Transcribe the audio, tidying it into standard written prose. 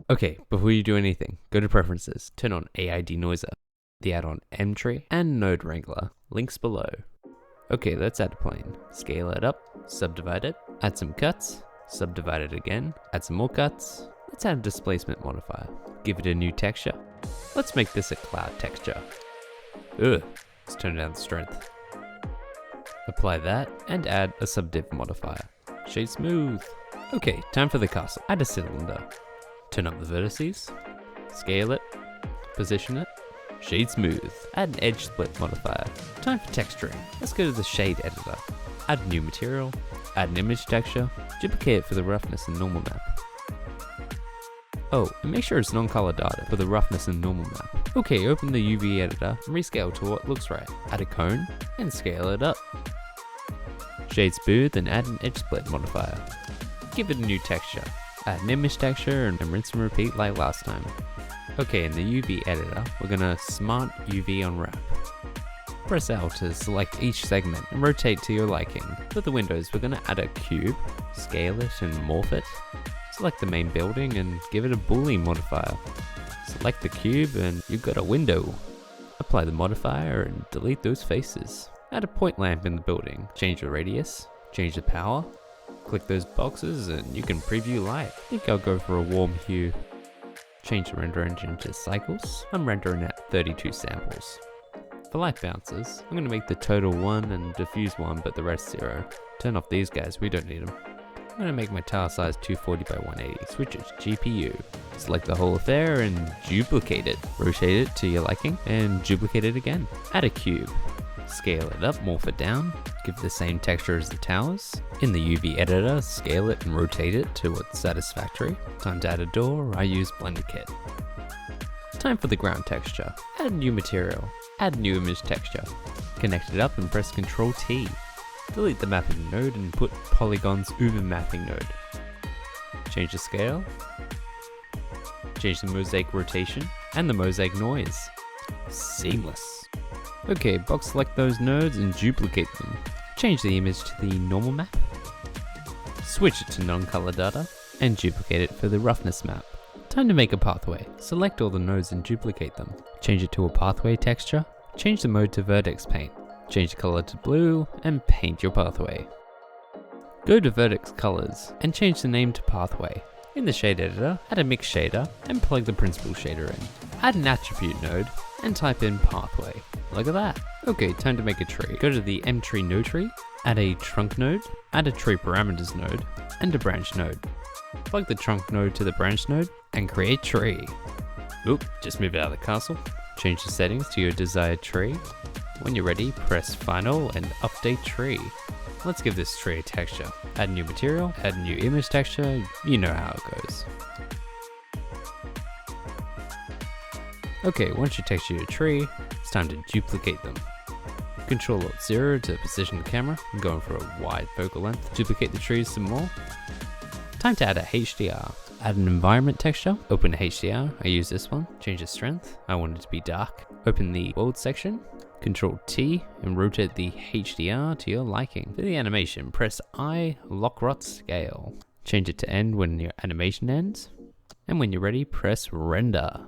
Okay, before you do anything, go to Preferences, turn on AI Denoiser, the add-on Mtree, and Node Wrangler, links below. Okay, let's add a plane. Scale it up, subdivide it, add some cuts, subdivide it again, add some more cuts. Let's add a displacement modifier. Give it a new texture. Let's make this a cloud texture. Let's turn down the strength. Apply that and add a subdiv modifier. Shade smooth. Okay, time for the castle. Add a cylinder. Turn up the vertices. Scale it. Position it. Shade smooth. Add an edge split modifier. Time for texturing. Let's go to the shade editor. Add a new material. Add an image texture. Duplicate it for the roughness and normal map. Oh, and make sure it's non-color data for the roughness and normal map. Okay, open the UV editor and rescale to what looks right. Add a cone and scale it up. Shade smooth and add an edge split modifier. Give it a new texture. Add an image texture and rinse and repeat like last time. Okay, in the UV editor, we're gonna smart UV unwrap. Press L to select each segment and rotate to your liking. For the windows, we're gonna add a cube, scale it and morph it. Select the main building and give it a Boolean modifier. Select the cube and you've got a window. Apply the modifier and delete those faces. Add a point lamp in the building. Change the radius, change the power. Click those boxes and you can preview light. I think I'll go for a warm hue. Change the render engine to cycles. I'm rendering at 32 samples. For light bounces, I'm going to make the total 1 and diffuse 1 but the rest 0. Turn off these guys, we don't need them. I'm going to make my tile size 240 by 180, switch it to GPU. Select the whole affair and duplicate it. Rotate it to your liking and duplicate it again. Add a cube. Scale it up, morph it down, give it the same texture as the towers. In the UV editor, scale it and rotate it to what's satisfactory. Time to add a door, I use Blender Kit. Time for the ground texture. Add a new material. Add a new image texture. Connect it up and press Ctrl T. Delete the mapping node and put polygons over mapping node. Change the scale. Change the mosaic rotation and the mosaic noise. Seamless. Okay, box select those nodes and duplicate them. Change the image to the normal map. Switch it to non-color data and duplicate it for the roughness map. Time to make a pathway. Select all the nodes and duplicate them. Change it to a pathway texture. Change the mode to vertex paint. Change the color to blue and paint your pathway. Go to vertex colors and change the name to pathway. In the shade editor, add a mix shader and plug the principal shader in. Add an attribute node and type in pathway. Look at that. Okay, time to make a tree. Go to the Mtree node tree, add a trunk node, add a tree parameters node, and a branch node. Plug the trunk node to the branch node and create tree. Oop, just move it out of the castle. Change the settings to your desired tree. When you're ready, press Final and update tree. Let's give this tree a texture. Add new material, add new image texture, you know how it goes. Okay, once you texture your tree, it's time to duplicate them. Ctrl-Alt-0 to position the camera, I'm going for a wide focal length. Duplicate the trees some more. Time to add a HDR. Add an environment texture, open HDR, I use this one. Change the strength, I want it to be dark. Open the world section, Ctrl T and rotate the HDR to your liking. For the animation, press I, lock rot scale. Change it to end when your animation ends. And when you're ready, press render.